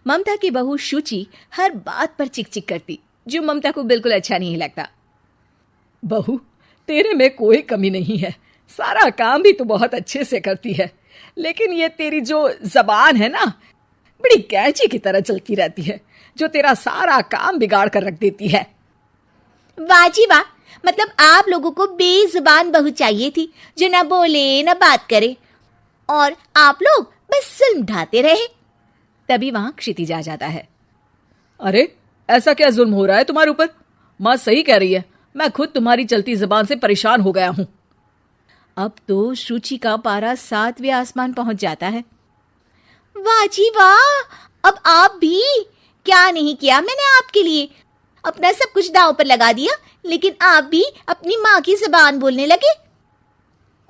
ममता की बहू शुचि हर बात पर चिक चिक करती, जो ममता को बिल्कुल अच्छा नहीं लगता। बहू, तेरे में कोई कमी नहीं है, सारा काम भी तू बहुत अच्छे से करती है, लेकिन ये तेरी जो जबान है ना, बड़ी कैंची की तरह चलती रहती है, जो तेरा सारा काम बिगाड़ कर रख देती है। वाह जी वाह, मतलब आप लोगों को बेजुबान बहू चाहिए थी, जो ना बोले ना बात करे, और आप लोग बस जुल्म ढाते रहे। तभी वहां क्षितिज आ जाता है। अरे ऐसा क्या जुल्म हो रहा है तुम्हारे ऊपर? माँ सही कह रही है, मैं खुद तुम्हारी चलती जबान से परेशान हो गया हूं। अब तो शुचि का पारा 7वें आसमान पहुंच जाता है। वाह जी वाह, अब आप भी। क्या नहीं किया मैंने आपके लिए, अपना सब कुछ दांव पर लगा दिया, लेकिन आप भी अपनी माँ की जबान बोलने लगे।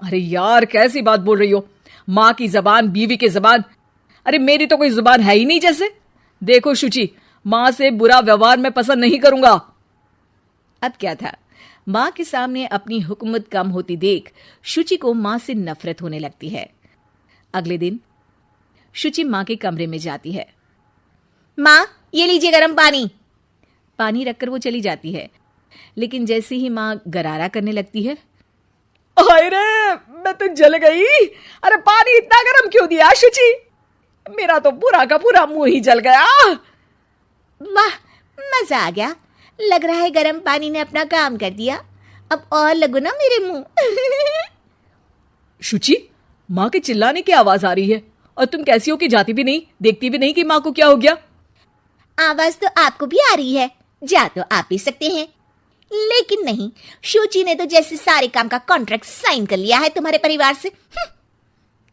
अरे यार, कैसी बात बोल रही हो? माँ की जबान, बीवी की जबान? अरे मेरी तो कोई जुबान है ही नहीं जैसे। देखो शुचि, माँ से बुरा व्यवहार मैं पसंद नहीं करूंगा। अब क्या था, माँ के सामने अपनी हुकूमत कम होती देख शुचि को माँ से नफरत होने लगती है। अगले दिन शुचि माँ के कमरे में जाती है। माँ, ये लीजिए गर्म पानी। पानी रखकर वो चली जाती है, लेकिन जैसे ही माँ गरारा करने लगती है, अरे मैं तो जल गई। अरे पानी इतना गर्म क्यों दिया शुचि? मेरा तो पूरा का पूरा मुंह ही जल गया। वाह, मजा आ गया। लग रहा है गर्म पानी ने अपना काम कर दिया। अब और लगो ना मेरे मुंह। शुचि, माँ के चिल्लाने की आवाज आ रही है, और तुम कैसी हो कि जाती भी नहीं, देखती भी नहीं कि माँ को क्या हो गया। आवाज तो आपको भी आ रही है, जा तो आप भी सकते हैं, लेकिन नहीं, शुचि ने तो जैसे सारे काम का कॉन्ट्रैक्ट साइन कर लिया है तुम्हारे परिवार से।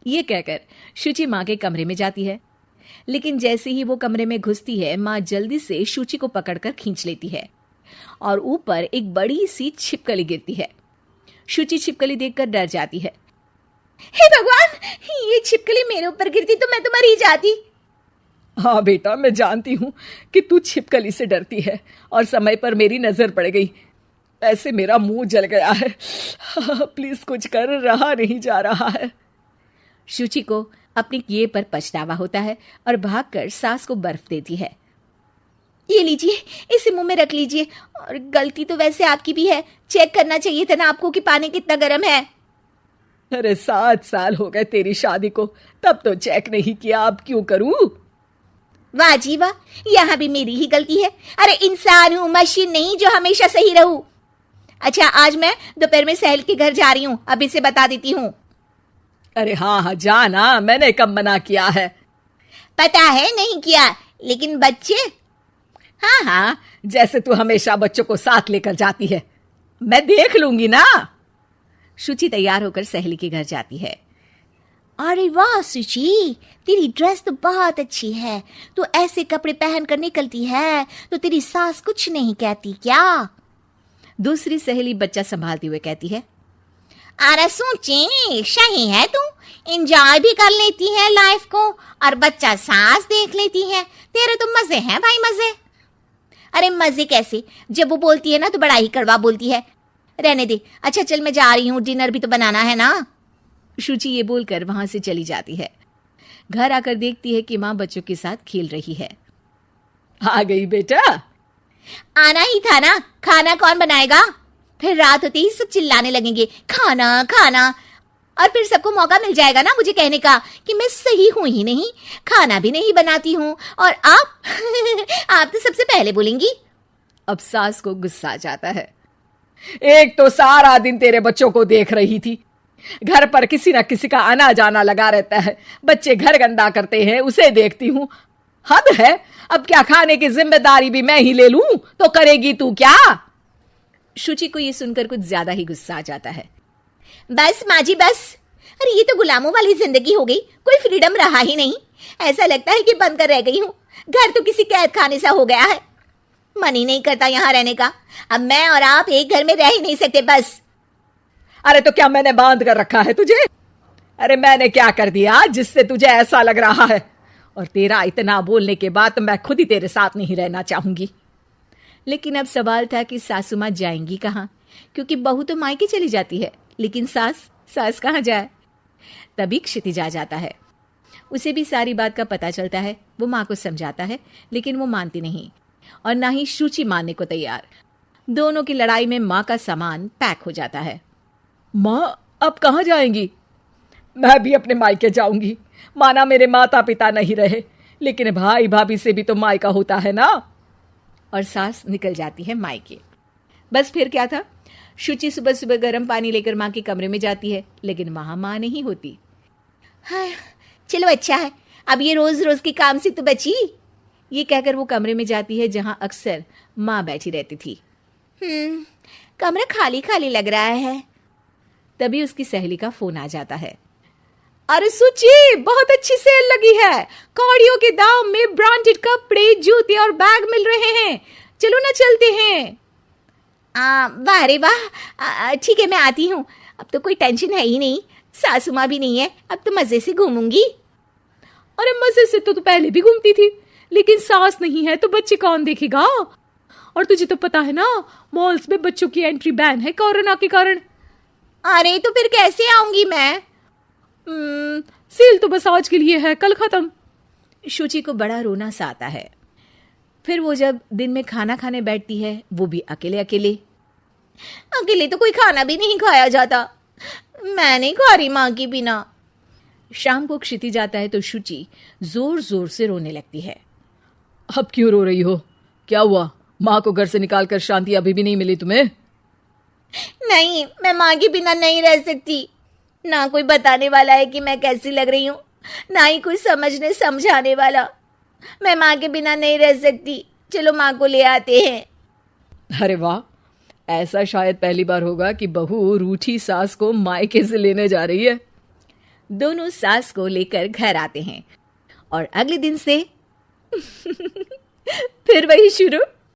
ये कहकर शुचि माँ के कमरे में जाती है, लेकिन जैसे ही वो कमरे में घुसती है, माँ जल्दी से शुचि को पकड़कर खींच लेती है और ऊपर एक बड़ी सी छिपकली गिरती है। शुचि छिपकली देखकर डर जाती है। हे भगवान, ये छिपकली मेरे ऊपर गिरती तो मैं तो मर ही जाती। हाँ बेटा, मैं जानती हूँ कि तू छिपकली से डरती है, और समय पर मेरी नजर पड़ गई। ऐसे मेरा मुंह जल गया है। प्लीज कुछ कर, रहा नहीं जा रहा है। शुचि को अपने किए पर पछतावा होता है और भागकर सास को बर्फ देती है। ये लीजिए, इसे मुंह में रख लीजिए, और गलती तो वैसे आपकी भी है, चेक करना चाहिए था ना आपको कि पानी कितना गर्म है। अरे 7 साल हो गए तेरी शादी को, तब तो चेक नहीं किया, अब क्यों करूं? वाह जी वाह, यहाँ भी मेरी ही गलती है। अरे इंसान हूँ, मशीन नहीं जो हमेशा सही रहूं। अच्छा, आज मैं दोपहर में सहल के घर जा रही हूँ, अब इसे बता देती हूँ। अरे हाँ हाँ, जाना, मैंने कब मना किया है? पता है नहीं किया, लेकिन बच्चे। हाँ हाँ, जैसे तू हमेशा बच्चों को साथ लेकर जाती है, मैं देख लूंगी ना। शुचि तैयार होकर सहेली के घर जाती है। अरे वाह शुचि, तेरी ड्रेस तो बहुत अच्छी है, तू ऐसे कपड़े पहनकर निकलती है तो तेरी सास कुछ नहीं कहती क्या? दूसरी सहेली बच्चा संभालती हुए कहती है। अरे सोची, सही है, तू एंजॉय भी कर लेती है लाइफ को, और बच्चा सास देख लेती है। तेरे तो मजे हैं भाई, मजे। अरे मजे कैसे, जब वो बोलती है ना तो बड़ा ही कड़वा बोलती है। रहने दे, अच्छा चल मैं जा रही हूँ, डिनर भी तो बनाना है ना। शुचि ये बोलकर वहां से चली जाती है। घर आकर देखती है कि माँ बच्चों के साथ खेल रही है। आ गई बेटा? आना ही था ना, खाना कौन बनाएगा? फिर रात होते ही सब चिल्लाने लगेंगे, खाना खाना, और फिर सबको मौका मिल जाएगा ना मुझे कहने का कि मैं सही हूं ही नहीं, खाना भी नहीं बनाती हूँ, और आप आप तो सबसे पहले बोलेंगी। अब सास को गुस्सा आ जाता है। एक तो सारा दिन तेरे बच्चों को देख रही थी, घर पर किसी ना किसी का आना जाना लगा रहता है, बच्चे घर गंदा करते हैं, उसे देखती हूँ। हद है, अब क्या खाने की जिम्मेदारी भी मैं ही ले लूं तो करेगी तू क्या? शुचि को ये सुनकर कुछ ज्यादा ही गुस्सा आ जाता है। बस माँ जी बस, अरे ये तो गुलामों वाली जिंदगी हो गई, कोई फ्रीडम रहा ही नहीं। ऐसा लगता है कि बंद कर रह गई हूँ, घर तो किसी कैद खाने सा हो गया है, मन ही नहीं करता यहाँ रहने का। अब मैं और आप एक घर में रह ही नहीं सकते बस। अरे तो क्या मैंने बांध कर रखा है तुझे? अरे मैंने क्या कर दिया जिससे तुझे ऐसा लग रहा है? और तेरा इतना बोलने के बाद तो मैं खुद ही तेरे साथ नहीं रहना चाहूंगी। लेकिन अब सवाल था कि सासू माँ जाएंगी कहाँ, क्योंकि बहू तो मायके चली जाती है, लेकिन सास कहाँ जाए? तभी क्षितिज आ जाता है। उसे भी सारी बात का पता चलता है। वो माँ को समझाता है, लेकिन वो मानती नहीं और ना ही शुचि मानने को तैयार। दोनों की लड़ाई में माँ का सामान पैक हो जाता है। माँ, अब कहाँ जाएंगी? मैं भी अपने मायके जाऊंगी। माना मेरे माता पिता नहीं रहे, लेकिन भाई भाभी से भी तो मायका होता है ना। और सास निकल जाती है मायके। बस फिर क्या था, शुचि सुबह सुबह गर्म पानी लेकर माँ के कमरे में जाती है, लेकिन वहां माँ नहीं होती। हाँ, चलो अच्छा है, अब ये रोज रोज के काम से तो बची। ये कहकर वो कमरे में जाती है जहां अक्सर माँ बैठी रहती थी। कमरा खाली खाली लग रहा है। तभी उसकी सहेली का फोन आ जाता है। अरे सुची, बहुत अच्छी सेल लगी है। कौड़ियों के दाम में ब्रांडेड कपड़े, जूते और बैग मिल रहे हैं। चलो ना चलते हैं। वाह रे वाह, ठीक है मैं आती हूँ। अब तो कोई टेंशन है ही नहीं, सासू माँ भी नहीं है, अब तो मजे से घूमूंगी। अरे मजे से तो तू पहले भी घूमती थी, लेकिन सास नहीं है तो बच्चे कौन देखेगा? और तुझे तो पता है ना, मॉल्स में बच्चों की एंट्री बैन है कोरोना के कारण। अरे तो फिर कैसे आऊंगी मैं? सेल तो बस आज के लिए है, कल खत्म। शुचि को बड़ा रोना सा आता है। फिर वो जब दिन में खाना खाने बैठती है, वो भी अकेले अकेले। अकेले तो कोई खाना भी नहीं खाया जाता, मैं नहीं खा रही माँ के बिना। शाम को क्षिति जाता है तो शुचि जोर जोर से रोने लगती है। अब क्यों रो रही हो? क्या हुआ? माँ को घर से निकालकर शांति अभी भी नहीं मिली तुम्हें? नहीं, मैं माँ के बिना नहीं रह सकती। ना कोई बताने वाला है कि मैं कैसी लग रही हूँ, ना ही कोई समझने समझाने वाला। मैं माँ के बिना नहीं रह सकती, चलो माँ को ले आते हैं। अरे वाह, ऐसा शायद पहली बार होगा कि बहू रूठी सास को मायके से लेने जा रही है। दोनों सास को लेकर घर आते हैं और अगले दिन से फिर वही शुरू।